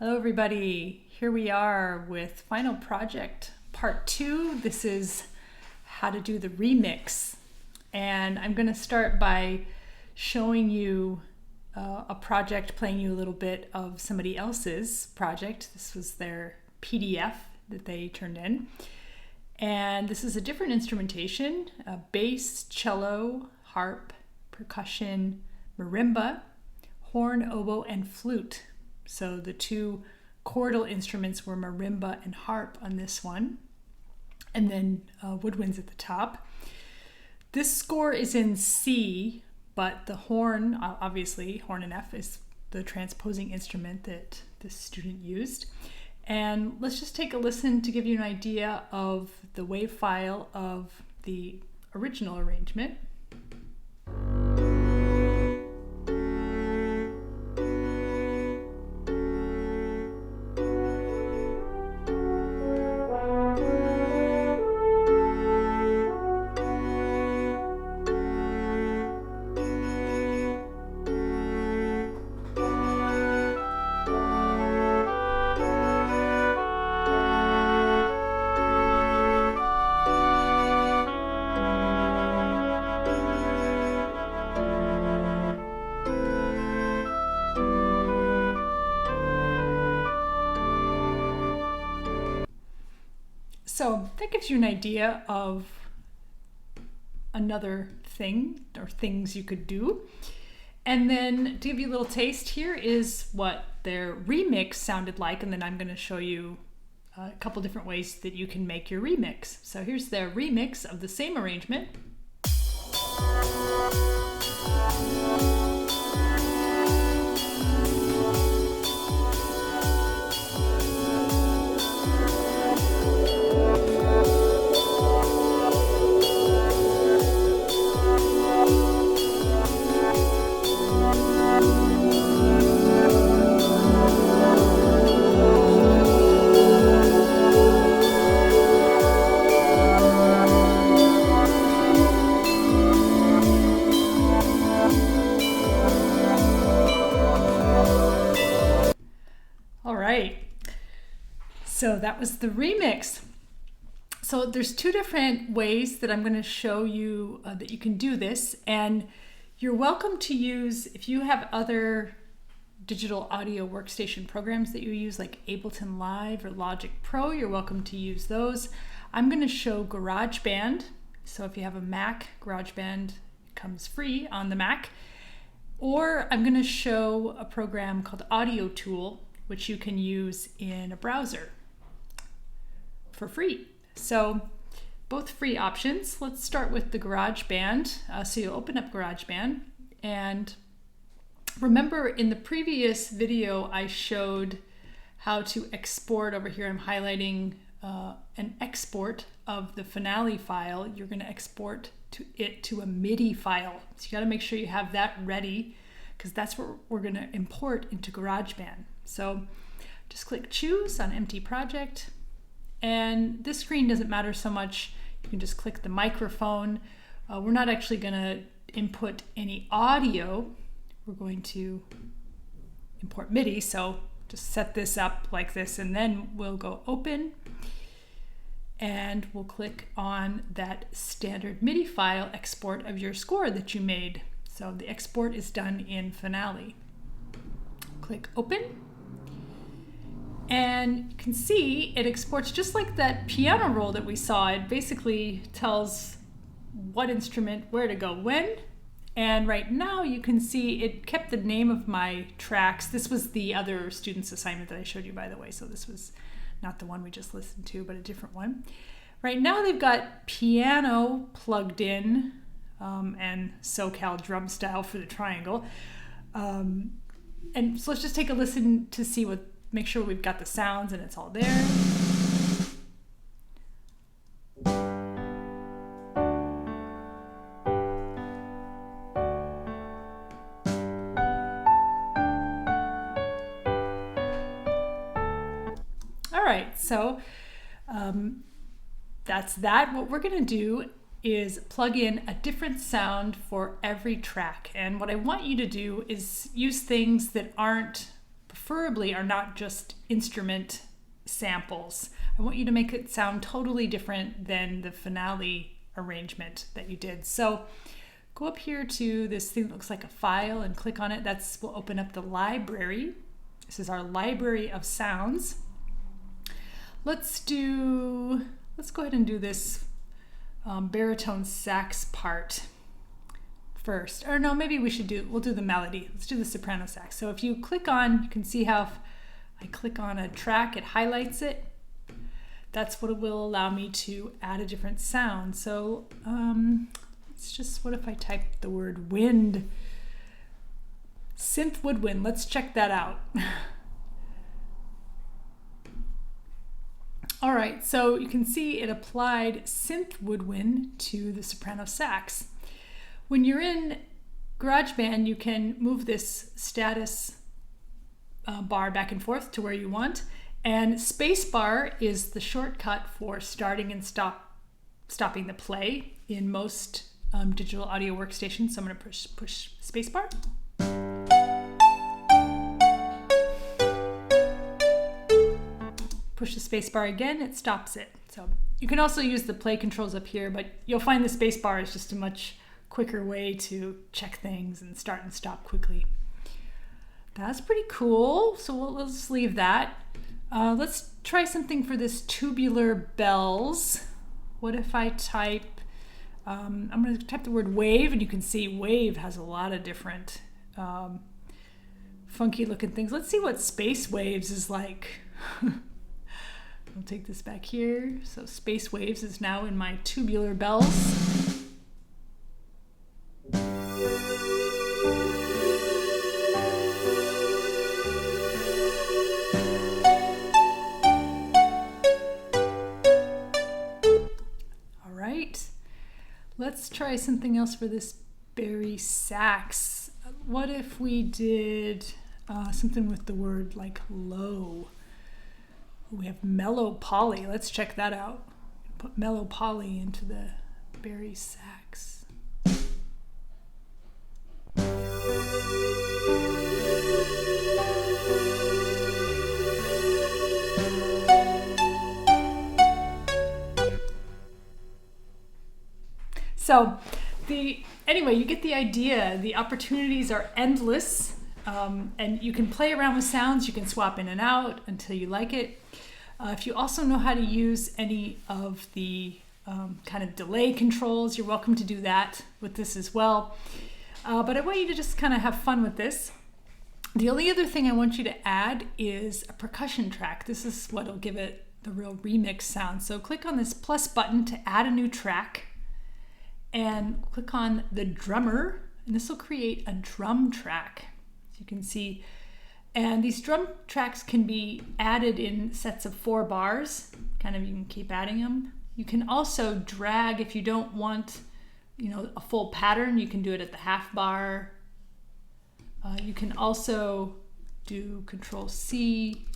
Hello everybody, here we are with final project part 2. This is how to do the remix, and I'm going to start by showing you a project, playing you a little bit of somebody else's project. This was their PDF that they turned in, and this is a different instrumentation: bass, cello, harp, percussion, marimba, horn, oboe, and flute. So the two chordal instruments were marimba and harp on this one, and then woodwinds at the top. This score is in C, but the horn, obviously horn and F, is the transposing instrument that this student used. And let's just take a listen to give you an idea of the wave file of the original arrangement. So that gives you an idea of another thing or things you could do. And then to give you a little taste, here is what their remix sounded like. And then I'm going to show you a couple different ways that you can make your remix. So here's their remix of the same arrangement. So that was the remix. So there's two different ways that I'm going to show you that you can do this, and you're welcome to use, if you have other digital audio workstation programs that you use like Ableton Live or Logic Pro, you're welcome to use those. I'm going to show GarageBand. So if you have a Mac, GarageBand comes free on the Mac. Or I'm going to show a program called Audio Tool, which you can use in a browser for free. So both free options. Let's start with the GarageBand. So you'll open up GarageBand, and remember in the previous video I showed how to export. Over here I'm highlighting an export of the finale file. You're going to export it to a MIDI file. So you got to make sure you have that ready, because that's what we're going to import into GarageBand. So just click choose on empty project, and this screen doesn't matter so much. You can just click the microphone. We're not actually going to input any audio. We're going to import MIDI, so just set this up like this, and then we'll go open, and we'll click on that standard MIDI file export of your score that you made. So the export is done in Finale. Click open, and you can see it exports just like that piano roll that we saw. It basically tells what instrument where to go when. And right now you can see it kept the name of my tracks. This was the other student's assignment that I showed you, by the way. So this was not the one we just listened to, but a different one. Right now they've got piano plugged in, and SoCal drum style for the triangle. And so let's just take a listen to see make sure we've got the sounds and it's all there. All right, so that's that. What we're going to do is plug in a different sound for every track. And what I want you to do is use things that aren't preferably are not just instrument samples. I want you to make it sound totally different than the finale arrangement that you did. So go up here to this thing that looks like a file and click on it. Will open up the library. This is our library of sounds. Let's go ahead and do this baritone sax part first. Or no, maybe we'll do the melody. Let's do the soprano sax. So if you click on, you can see how if I click on a track, it highlights it. That's what it will allow me to add a different sound. So what if I type the word wind? Synth woodwind, let's check that out. All right, so you can see it applied synth woodwind to the soprano sax. When you're in GarageBand, you can move this status bar back and forth to where you want, and spacebar is the shortcut for starting and stopping the play in most digital audio workstations. So I'm going to push spacebar. Push the spacebar again, it stops it. So you can also use the play controls up here, but you'll find the spacebar is just a much quicker way to check things and start and stop quickly. That's pretty cool. So let's leave that. Let's try something for this tubular bells. What if I type, I'm going to type the word wave, and you can see wave has a lot of different funky looking things. Let's see what space waves is like. I'll take this back here. So space waves is now in my tubular bells. All right, let's try something else for this bari sax. What if we did something with the word like low? We have mellow poly. Let's check that out. Put mellow poly into the bari sax. So anyway, you get the idea. The opportunities are endless. And you can play around with sounds. You can swap in and out until you like it. If you also know how to use any of the kind of delay controls, you're welcome to do that with this as well. But I want you to just kind of have fun with this. The only other thing I want you to add is a percussion track. This is what will give it the real remix sound. So click on this plus button to add a new track, and click on the drummer, and this will create a drum track. You can see, and these drum tracks can be added in sets of 4 bars. Kind of, you can keep adding them. You can also drag if you don't want, a full pattern. You can do it at the half bar. You can also do Control C,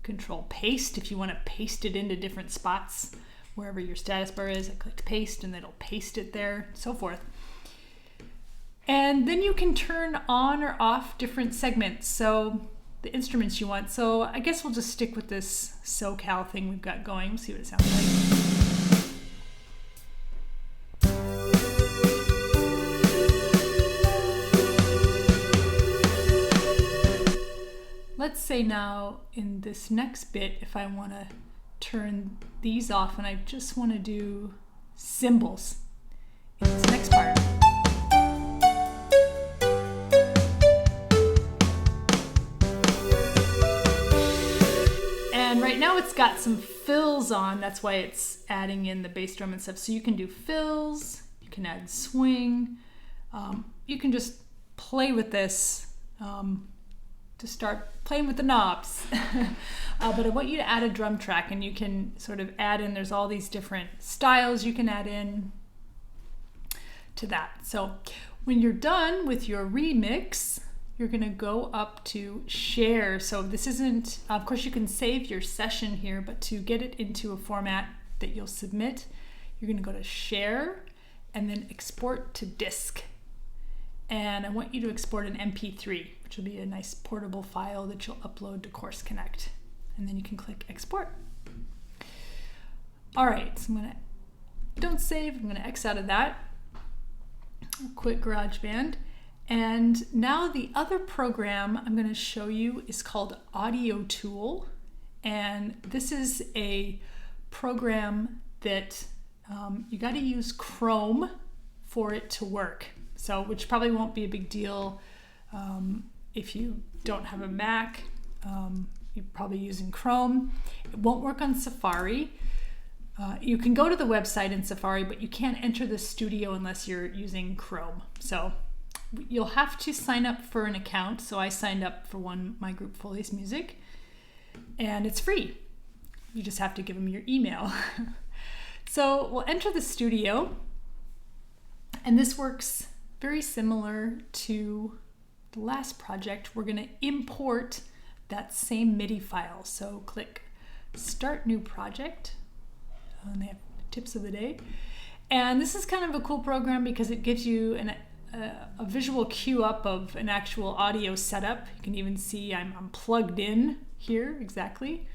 Control Paste if you want to paste it into different spots wherever your status bar is. I clicked paste and it'll paste it there, so forth. And then you can turn on or off different segments, so the instruments you want. So I guess we'll just stick with this SoCal thing we've got going. We'll see what it sounds like. Let's say now in this next bit, if I want to turn these off and I just want to do cymbals in this next part. And right now it's got some fills on, that's why it's adding in the bass drum and stuff. So you can do fills, you can add swing, you can just play with this to start playing with the knobs. But I want you to add a drum track, and you can sort of add in, there's all these different styles you can add in to that. So when you're done with your remix, you're gonna go up to share. So this isn't, of course you can save your session here, but to get it into a format that you'll submit, you're gonna go to share and then export to disk. And I want you to export an MP3. which will be a nice portable file that you'll upload to Course Connect. And then you can click export. All right, so don't save, I'm gonna X out of that. Quit GarageBand. And now the other program I'm gonna show you is called Audio Tool. And this is a program that you gotta use Chrome for it to work. So, which probably won't be a big deal if you don't have a Mac. You're probably using Chrome. It won't work on Safari. You can go to the website in Safari, but you can't enter the studio unless you're using Chrome. So you'll have to sign up for an account. So I signed up for my group, Foley's Music, and it's free. You just have to give them your email. So we'll enter the studio, and this works very similar to the last project. We're going to import that same MIDI file. So click Start New Project. And they have tips of the day. And this is kind of a cool program because it gives you a visual cue up of an actual audio setup. You can even see I'm plugged in here, exactly.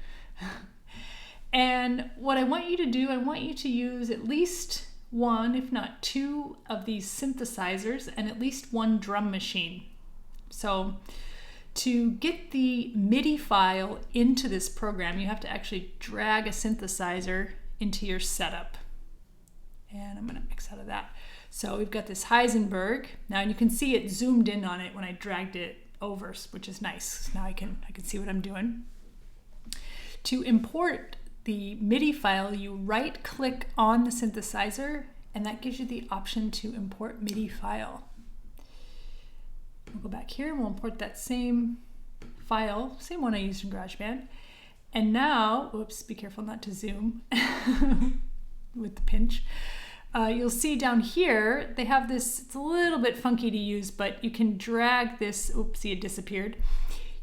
And what I want you to do, I want you to use at least one, if not two, of these synthesizers and at least one drum machine. So to get the MIDI file into this program, you have to actually drag a synthesizer into your setup. And I'm gonna X out of that. So we've got this Heisenberg. Now you can see it zoomed in on it when I dragged it over, which is nice. Now I can see what I'm doing. To import the MIDI file, you right click on the synthesizer, and that gives you the option to import MIDI file. We'll go back here and we'll import that same file, same one I used in GarageBand. And now, oops, be careful not to zoom with the pinch. You'll see down here, they have this, it's a little bit funky to use, but you can drag this, oopsie, it disappeared.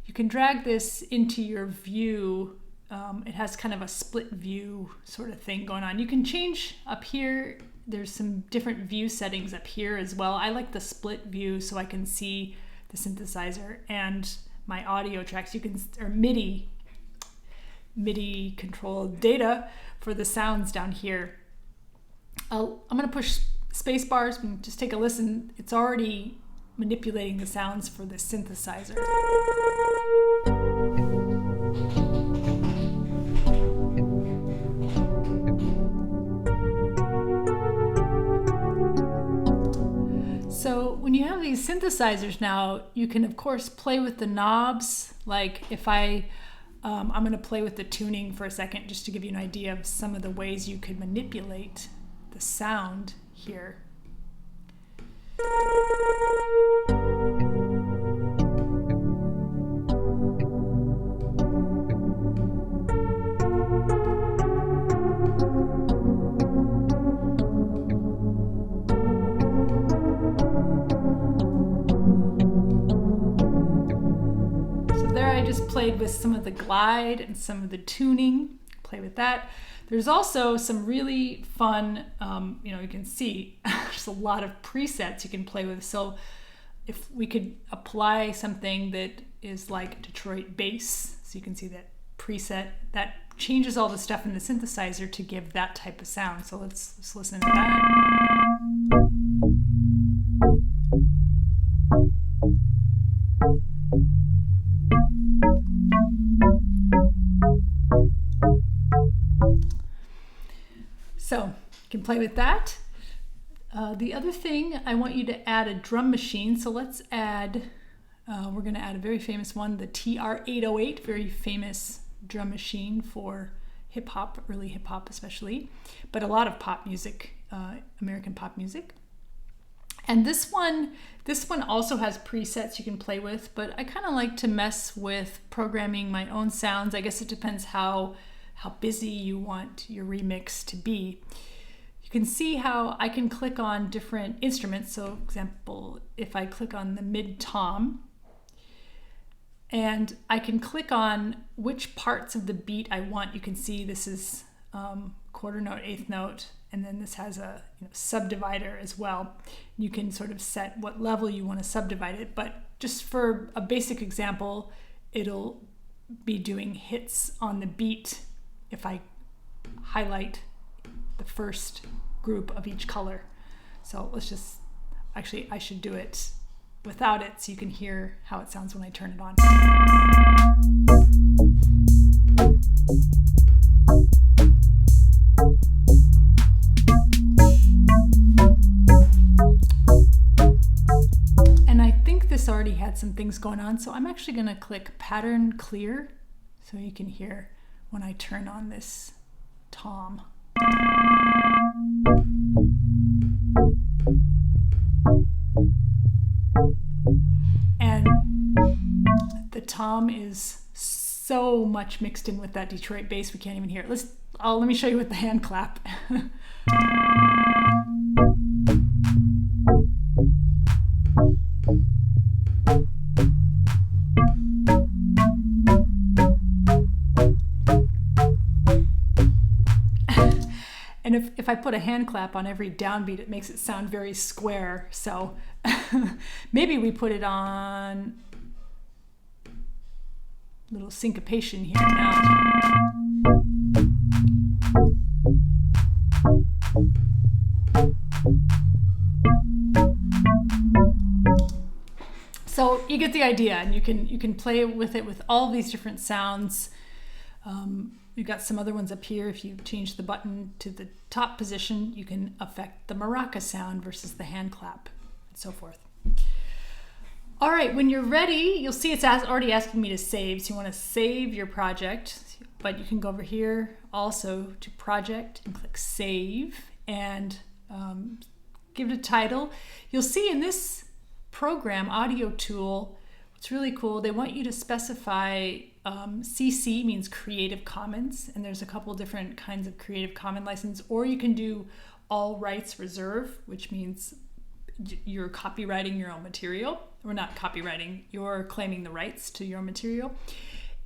You can drag this into your view. It has kind of a split view sort of thing going on. You can change up here. There's some different view settings up here as well. I like the split view so I can see the synthesizer and my audio tracks. You can, or MIDI controlled data for the sounds down here. I'm going to push space bars and just take a listen. It's already manipulating the sounds for the synthesizer. So when you have these synthesizers now, you can of course play with the knobs. Like if I'm going to play with the tuning for a second just to give you an idea of some of the ways you could manipulate the sound here. I just played with some of the glide and some of the tuning, play with that. There's also some really fun, you can see there's a lot of presets you can play with. So if we could apply something that is like Detroit bass, so you can see that preset, that changes all the stuff in the synthesizer to give that type of sound. So let's listen to that. So you can play with that. The other thing, I want you to add a drum machine. So let's add, we're going to add a very famous one, the TR-808, very famous drum machine for hip hop, early hip hop especially, but a lot of pop music, American pop music. And this one also has presets you can play with, but I kind of like to mess with programming my own sounds. I guess it depends how busy you want your remix to be. You can see how I can click on different instruments. So for example, if I click on the mid-tom, and I can click on which parts of the beat I want. You can see this is quarter note, eighth note, and then this has a subdivider as well. You can sort of set what level you want to subdivide it, but just for a basic example, it'll be doing hits on the beat if I highlight the first group of each color. So let's just, actually I should do it without it so you can hear how it sounds when I turn it on. And I think this already had some things going on, so I'm actually going to click pattern clear so you can hear when I turn on this tom. And the tom is so much mixed in with that Detroit bass we can't even hear it. Let me show you with the hand clap. And if I put a hand clap on every downbeat, it makes it sound very square. So maybe we put it on a little syncopation here now. So you get the idea, and you can play with it with all these different sounds. You've got some other ones up here. If you change the button to the top position, you can affect the maraca sound versus the hand clap, and so forth. All right, when you're ready, you'll see it's already asking me to save. So you want to save your project, but you can go over here also to project and click save and give it a title. You'll see in this program, Audio Tool, what's really cool, they want you to specify CC means Creative Commons, and there's a couple different kinds of Creative Commons license, or you can do all rights reserved, which means you're copywriting your own material, or not copywriting, you're claiming the rights to your material.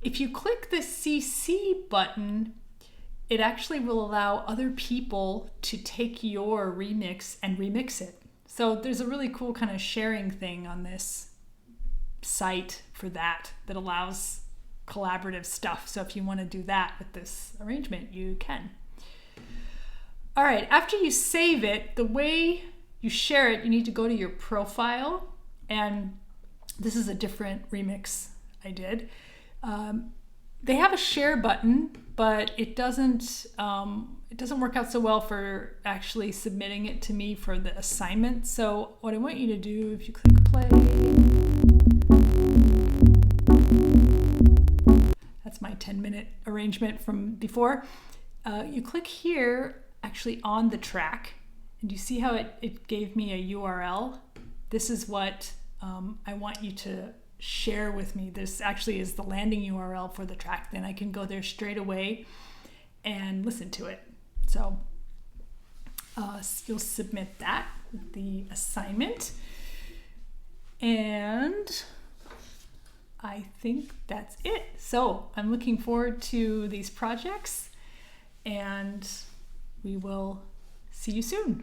If you click the CC button, it actually will allow other people to take your remix and remix it. So there's a really cool kind of sharing thing on this site for that allows collaborative stuff. So if you want to do that with this arrangement, you can. All right, after you save it, the way you share it, you need to go to your profile, and this is a different remix I did. They have a share button, but it doesn't work out so well for actually submitting it to me for the assignment. So what I want you to do, if you click play, that's my 10-minute arrangement from before. You click here, actually on the track, and you see how it gave me a URL? This is what I want you to share with me. This actually is the landing URL for the track. Then I can go there straight away and listen to it. So you'll submit that with the assignment. And I think that's it. So I'm looking forward to these projects, and we will see you soon.